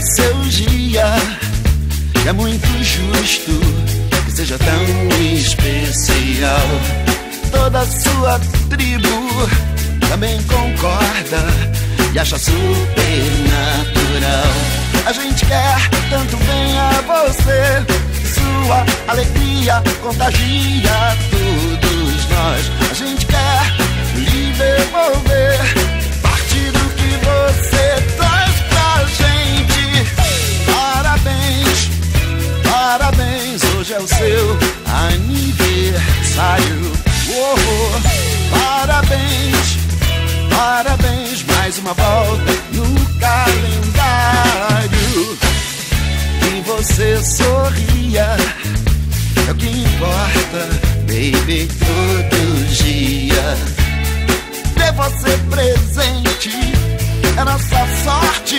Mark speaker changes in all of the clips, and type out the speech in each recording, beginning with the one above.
Speaker 1: seu dia. É muito justo que seja tão especial. Toda a sua tribo também concorda e acha super natural. A gente quer tanto bem a você, sua alegria contagia todos nós. A gente quer lhe devolver parte do que você traz pra gente. Parabéns, parabéns, hoje é o seu aniversário. Oh, parabéns, parabéns, mais uma volta no calendário. E você sorria, é o que importa, baby, todo dia. Ter você presente é nossa sorte,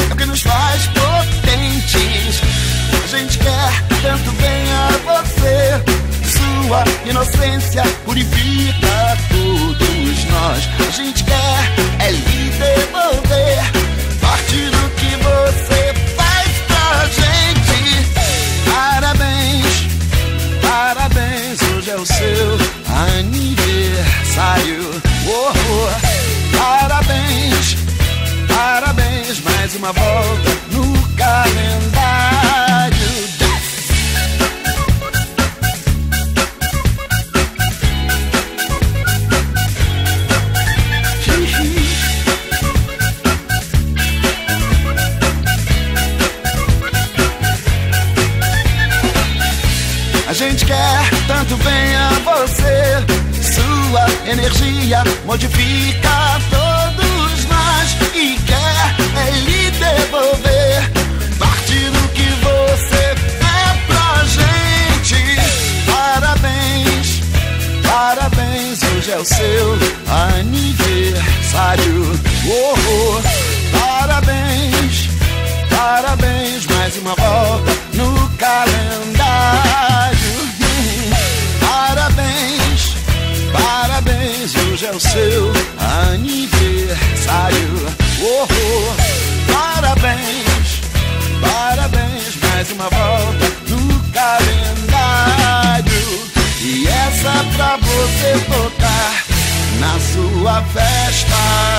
Speaker 1: é o que nos faz potentes. A gente quer tanto bem a você, sua inocência purifica todos nós. A gente quer é lhe devolver parte do que você faz pra gente. Parabéns, parabéns, hoje é o seu aniversário. Oh, parabéns, parabéns, mais uma volta no calendário. A gente quer tanto bem a você, sua energia modifica todos nós. E quer é lhe devolver parte do que você é pra gente. Parabéns, parabéns, hoje é o seu aniversário. Oh, parabéns, parabéns, mais uma volta no calendário. Parabéns, parabéns, hoje é o seu aniversário. Oh, parabéns, parabéns, mais uma volta no calendário. E essa pra você tocar na sua festa.